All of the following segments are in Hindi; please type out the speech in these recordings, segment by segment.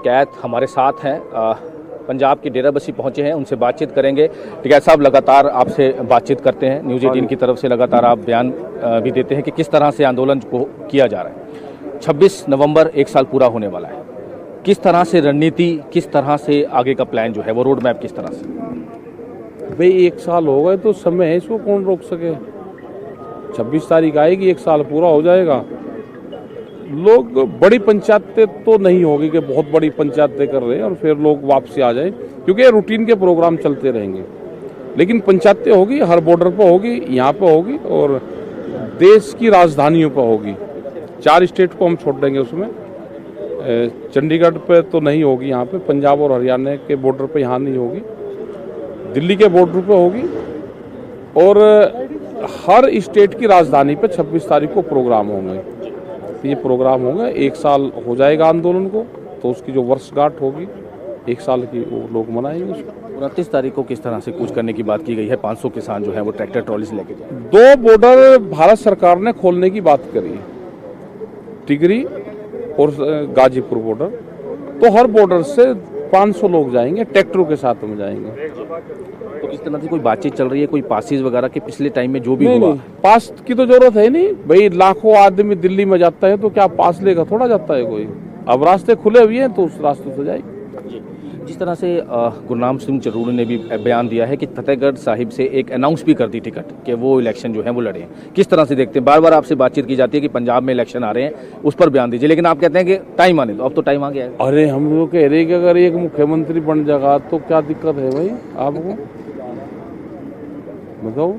टिकैत हमारे साथ हैं, पंजाब के डेराबस्सी पहुंचे हैं, उनसे बातचीत करेंगे। टिकैत साहब लगातार आपसे बातचीत करते हैं, न्यूज़ 18 की तरफ से लगातार आप बयान भी देते हैं कि किस तरह से आंदोलन को किया जा रहा है। 26 नवंबर 1 साल पूरा होने वाला है, किस तरह से रणनीति, किस तरह से आगे का प्लान जो है वो रोड मैप किस तरह से? भाई 1 साल हो गए तो समय है, इसको कौन रोक सके। 26 तारीख आएगी, 1 साल पूरा हो जाएगा। लोग बड़ी पंचायतें तो नहीं होगी कि बहुत बड़ी पंचायतें कर रहे हैं और फिर लोग वापसी आ जाए, क्योंकि रूटीन के प्रोग्राम चलते रहेंगे। लेकिन पंचायतें होगी, हर बॉर्डर पर होगी, यहाँ पर होगी और देश की राजधानियों पर होगी। 4 स्टेट को हम छोड़ देंगे उसमें। चंडीगढ़ पे तो नहीं होगी, यहाँ पे पंजाब और हरियाणा के बॉर्डर पे यहाँ नहीं होगी, दिल्ली के बॉर्डर पे होगी और हर स्टेट की राजधानी पे 26 तारीख को प्रोग्राम होंगे। ये प्रोग्राम होगा, 1 साल हो जाएगा आंदोलन को, तो उसकी जो वर्षगांठ होगी 1 साल की वो लोग मनाएंगे उसको। 29 तारीख को किस तरह से कूच करने की बात की गई है? 500 किसान जो है वो ट्रैक्टर ट्रॉली से लेके जाए। 2 बॉर्डर भारत सरकार ने खोलने की बात करी, टिगरी और गाजीपुर बॉर्डर। तो हर बॉर्डर से 500 लोग जाएंगे, ट्रैक्टरों के साथ में जाएंगे। तो इस तरह से कोई बातचीत चल रही है, कोई पासिस वगैरह के पिछले टाइम में जो भी नहीं, हुआ? नहीं, पास की तो जरूरत है नहीं भाई। लाखों आदमी दिल्ली में जाता है तो क्या पास लेगा? थोड़ा जाता है कोई। अब रास्ते खुले हुए हैं तो उस रास्ते से जाएगी। जिस तरह से गुरनाम सिंह चरूर ने भी बयान दिया है कि फतेहगढ़ साहिब से एक अनाउंस भी कर दी टिकट कि वो इलेक्शन जो है वो लड़े, किस तरह से देखते हैं? बार बार आपसे बातचीत की जाती है कि पंजाब में इलेक्शन आ रहे हैं, उस पर बयान दीजिए, लेकिन आप कहते हैं कि टाइम आने दो। अब तो टाइम आ गया है। अरे हम लोग कह रहे हैं कि अगर एक मुख्यमंत्री बन जाएगा तो क्या दिक्कत है भाई आपको, बताओ।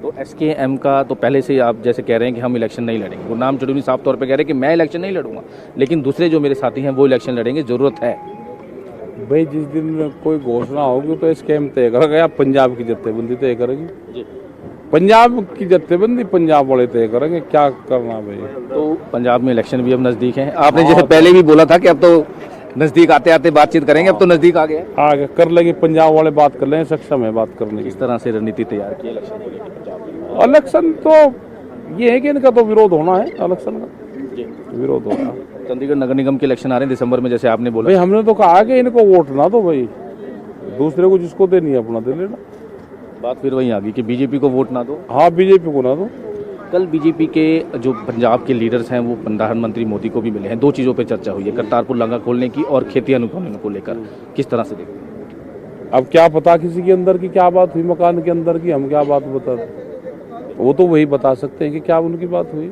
तो SKM का तो पहले से आप जैसे कह रहे हैं कि हम इलेक्शन नहीं लड़ेंगे। गुरनाम चरूर साफ तौर पर कह रहे हैं कि मैं इलेक्शन नहीं लड़ूंगा, लेकिन दूसरे जो मेरे साथी हैं वो इलेक्शन लड़ेंगे, जरूरत है। भाई जिस दिन कोई घोषणा होगी तो SKM तय करेगा या पंजाब की जत्थेबंदी तय करेगी? पंजाब की जत्थेबंदी पंजाब वाले तय करेंगे क्या करना भाई। तो पंजाब में इलेक्शन भी अब नजदीक है, आपने जैसे पहले भी बोला था कि अब तो नजदीक आते आते बातचीत करेंगे, अब तो नजदीक आ गए। आगे कर लेंगे, पंजाब वाले बात कर लेंगे, सक्षम है बात करने की। किस तरह से रणनीति तैयार की इलेक्शन को लेकर पंजाब? इलेक्शन तो ये है कि इनका तो विरोध होना है, इलेक्शन का विरोध होना। चंडीगढ़ नगर निगम के इलेक्शन आ रहे हैं दिसंबर में, जैसे आपने बोला। भाई हमने तो कहा कि इनको वोट ना दो भाई, दूसरे को जिसको देनी है अपना दे लेना। बात फिर वही आ गई कि बीजेपी को वोट ना दो। हाँ, बीजेपी को ना दो। कल बीजेपी के जो पंजाब के लीडर्स हैं वो प्रधानमंत्री मोदी को भी मिले हैं, 2 चीज़ों पे चर्चा हुई है, करतारपुर लांघा खोलने की और खेती अनुदान को लेकर। किस तरह से देखते हैं? अब क्या पता किसी के अंदर की क्या बात हुई, मकान के अंदर की, हम क्या बात बता, वो तो वही बता सकते हैं कि क्या उनकी बात हुई।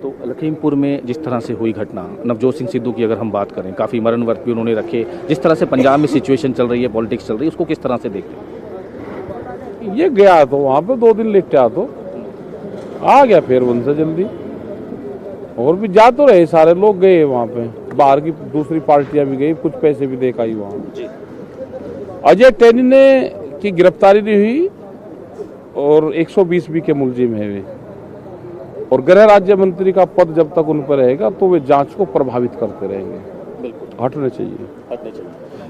तो लखीमपुर में जिस तरह से हुई घटना, नवजोत सिंह सिद्धू की अगर हम बात करें, काफ़ी मरण वर्ग भी उन्होंने रखे, जिस तरह से पंजाब में सिचुएशन चल रही है, पॉलिटिक्स चल रही है, उसको किस तरह से देखते हैं? ये गया तो वहाँ पे 2 दिन लेटा तो आ गया फिर उनसे जल्दी, और भी जा तो रहे सारे लोग गए वहाँ पे, बाहर की दूसरी पार्टियां भी गई, कुछ पैसे भी देख आई वहाँ। अजय टैनी ने की गिरफ्तारी नहीं हुई और 120 के मुलजिम है वे, और गृह राज्य मंत्री का पद जब तक उन पर रहेगा तो वे जांच को प्रभावित करते रहेंगे। बिल्कुल हटने चाहिए।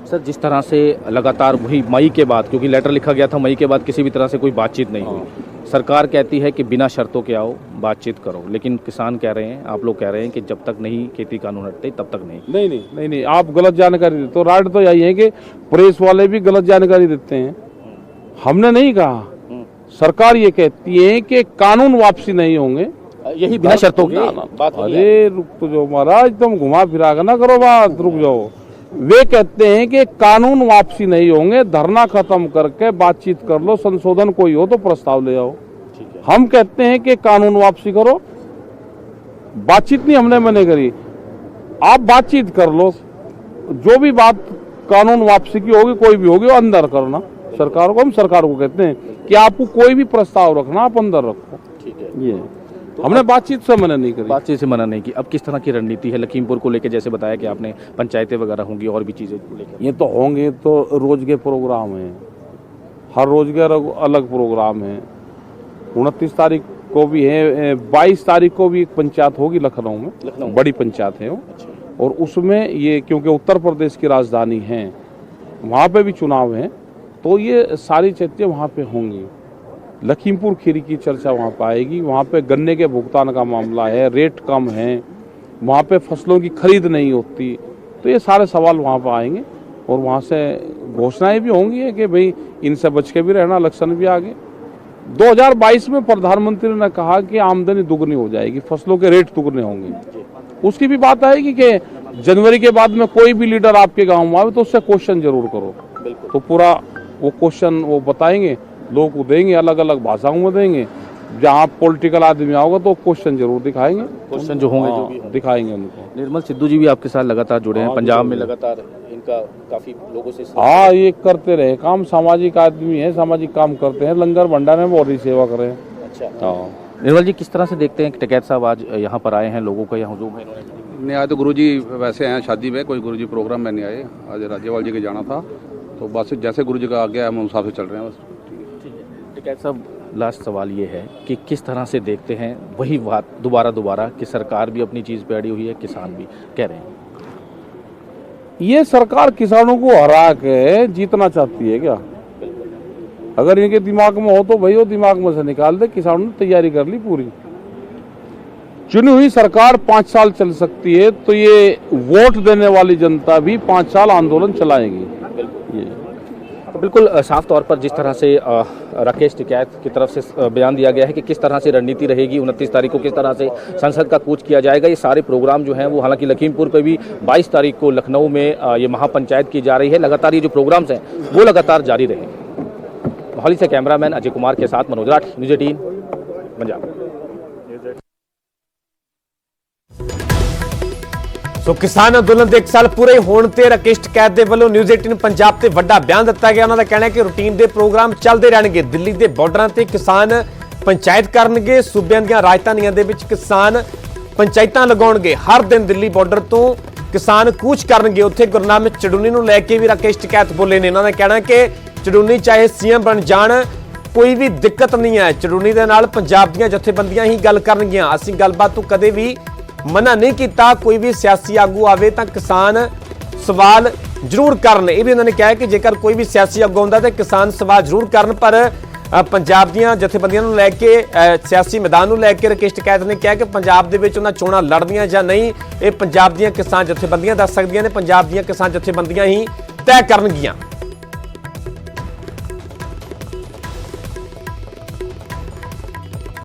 सर, जिस तरह से लगातार वही मई के बाद, क्योंकि लेटर लिखा गया था, मई के बाद किसी भी तरह से कोई बातचीत नहीं हुई। सरकार कहती है कि बिना शर्तों के आओ, बातचीत करो, लेकिन किसान कह रहे हैं, आप लोग कह रहे हैं कि जब तक नहीं खेती कानून हटते तब तक नहीं। नहीं, आप गलत जानकारी देते हो। राइट तो यही है कि प्रेस वाले भी गलत जानकारी देते हैं, हमने नहीं कहा। सरकार ये कहती है कि कानून वापसी नहीं होंगे, यही बिना शर्तों की बात। अरे रुक तो जाओ महाराज, तुम घुमा फिरा कर ना करो बात, रुक जाओ। वे कहते हैं कि कानून वापसी नहीं होंगे, धरना खत्म करके बातचीत कर लो, संशोधन कोई हो तो प्रस्ताव ले आओ। हम कहते हैं कि कानून वापसी करो, बातचीत नहीं हमने मना करी, आप बातचीत कर लो, जो भी बात कानून वापसी की होगी, कोई भी होगी, वो अंदर करना सरकार को। हम सरकार को कहते हैं कि आपको कोई भी प्रस्ताव रखना आप अंदर रखो, ठीक है। ये तो हमने बातचीत से मना नहीं करी। बातचीत से मना नहीं की। अब किस तरह की रणनीति है लखीमपुर को लेकर? जैसे बताया कि आपने पंचायतें वगैरह होंगी और भी चीजें लेकर। ये तो होंगे, तो रोज के प्रोग्राम हैं, हर रोज के अलग प्रोग्राम है। 29 तारीख को भी है, 22 तारीख को भी एक पंचायत होगी लखनऊ में, बड़ी पंचायत है वो। और उसमें ये क्योंकि उत्तर प्रदेश की राजधानी है, वहाँ पे भी चुनाव है, तो ये सारी चर्चाएं वहाँ पे होंगी। लखीमपुर खीरी की चर्चा वहाँ पर आएगी। वहाँ पे गन्ने के भुगतान का मामला है, रेट कम है, वहाँ पे फसलों की खरीद नहीं होती, तो ये सारे सवाल वहाँ पर आएंगे और वहाँ से घोषणाएं भी होंगी कि भाई इनसे बच के भी रहना, इलेक्शन भी आगे। 2022 में प्रधानमंत्री ने कहा कि आमदनी दुगनी हो जाएगी, फसलों के रेट दुगने होंगे। उसकी भी बात आएगी कि जनवरी के बाद में कोई भी लीडर आपके गांव में आवे तो उससे क्वेश्चन जरूर करो, तो पूरा वो क्वेश्चन वो बताएंगे, लोगों को देंगे, अलग अलग भाषाओं में देंगे। जहाँ पॉलिटिकल आदमी आओगे तो क्वेश्चन जरूर दिखाएंगे, क्वेश्चन जो होंगे जो भी दिखाएंगे उनको। निर्मल सिद्धू जी भी आपके साथ लगातार जुड़े हैं, पंजाब में लगातार इनका काफी लोगों से हाँ, ये करते रहे काम, सामाजिक आदमी है, सामाजिक काम करते हैं, लंगर भंडार में बहुत ही सेवा कर रहे हैं। अच्छा, हाँ। निर्मल जी किस तरह से देखते हैं कि टिकैत साहब आज यहाँ पर आए हैं, लोगों का यहाँ हुजूम है इन्होंने? नहीं आए तो गुरुजी वैसे हैं शादी में, कोई गुरुजी प्रोग्राम में नहीं आए, आज राज्यपाल जी के जाना था, तो बस जैसे गुरुजी का आ गया हम उस हिसाब से चल रहे हैं बस। टिकैत साहब लास्ट सवाल ये है कि किस तरह से देखते हैं वही बात दोबारा कि सरकार भी अपनी चीज़ पे अड़ी हुई है, किसान भी कह रहे हैं ये सरकार किसानों को हरा के जीतना चाहती है क्या? अगर इनके दिमाग में हो तो भाई वो दिमाग में से निकाल दे। किसानों ने तैयारी कर ली पूरी, चुनी हुई सरकार 5 साल चल सकती है, तो ये वोट देने वाली जनता भी 5 साल आंदोलन चलाएगी। ये बिल्कुल साफ तौर पर जिस तरह से राकेश टिकैत की तरफ से बयान दिया गया है कि किस तरह से रणनीति रहेगी, 29 तारीख को किस तरह से संसद का कूच किया जाएगा, ये सारे प्रोग्राम जो हैं वो, हालांकि लखीमपुर पे भी 22 तारीख को लखनऊ में ये महापंचायत की जा रही है, लगातार ये जो प्रोग्राम्स हैं वो लगातार जारी रहेंगे। मोहाली से कैमरामैन अजय कुमार के साथ मनोज राठी, न्यूज़ 18 पंजाब। ਸੋ ਕਿਸਾਨ ਅੰਦੋਲਨ ਦੇ 1 ਸਾਲ ਪੂਰੇ ਹੋਣ ਤੇ ਰਾਕੇਸ਼ ਟਿਕੈਤ ਦੇ ਵੱਲੋਂ ਨਿਊਜ਼ 18 ਪੰਜਾਬ ਤੇ ਵੱਡਾ ਬਿਆਨ ਦਿੱਤਾ ਗਿਆ। ਉਹਨਾਂ ਦਾ ਕਹਿਣਾ ਹੈ ਕਿ ਰੂਟੀਨ ਦੇ ਪ੍ਰੋਗਰਾਮ ਚੱਲਦੇ ਰਹਿਣਗੇ, ਦਿੱਲੀ ਦੇ ਬਾਰਡਰਾਂ ਤੇ ਕਿਸਾਨ ਪੰਚਾਇਤ ਕਰਨਗੇ, ਸੂਬਿਆਂ ਦੀਆਂ ਰਾਜਧਾਨੀਆਂ ਦੇ ਵਿੱਚ ਕਿਸਾਨ ਪੰਚਾਇਤਾਂ ਲਗਾਉਣਗੇ, ਹਰ ਦਿਨ ਦਿੱਲੀ ਬਾਰਡਰ ਤੋਂ ਕਿਸਾਨ ਕੂਚ ਕਰਨਗੇ। ਉੱਥੇ ਗੁਰਨਾਮ ਚੜੂਨੀ ਨੂੰ ਲੈ ਕੇ ਵੀ ਰਾਕੇਸ਼ ਟਿਕੈਤ ਬੋਲੇ ਨੇ। ਉਹਨਾਂ ਦਾ ਕਹਿਣਾ ਕਿ ਚੜੂਨੀ ਚਾਹੇ ਸੀਐਮ ਬਣ ਜਾਣ, ਕੋਈ ਵੀ ਦਿੱਕਤ ਨਹੀਂ ਹੈ, ਚੜੂਨੀ ਦੇ ਨਾਲ ਪੰਜਾਬ ਦੀਆਂ ਜਥੇਬੰਦੀਆਂ ਹੀ ਗੱਲ ਕਰਨਗੀਆਂ, ਅਸੀਂ ਗੱਲਬਾਤ ਤੋਂ ਕਦੇ ਵੀ मना नहीं किया। कोई भी सियासी आगू आवे तो किसान सवाल जरूर करन। ये भी उन्होंने कहा कि जेकर कोई भी सियासी आगू आता तो किसान सवाल जरूर करन, पर पंजाब ਦੀਆਂ ਜਥੇਬੰਦੀਆਂ ਨੂੰ ਲੈ ਕੇ ਸਿਆਸੀ ਮੈਦਾਨ ਨੂੰ ਲੈ ਕੇ ਰਾਕੇਸ਼ ਟਿਕੈਤ ਨੇ ਕਿਹਾ ਕਿ ਪੰਜਾਬ ਦੇ ਵਿੱਚ ਉਹਨਾਂ ਚੋਣਾਂ ਲੜਦੀਆਂ ਜਾਂ ਨਹੀਂ, ਇਹ ਪੰਜਾਬ ਦੀਆਂ ਕਿਸਾਨ ਜਥੇਬੰਦੀਆਂ ਦੱਸ ਸਕਦੀਆਂ ਨੇ, ਪੰਜਾਬ ਦੀਆਂ ਕਿਸਾਨ ਜਥੇਬੰਦੀਆਂ ਹੀ ਤੈਅ ਕਰਨਗੀਆਂ।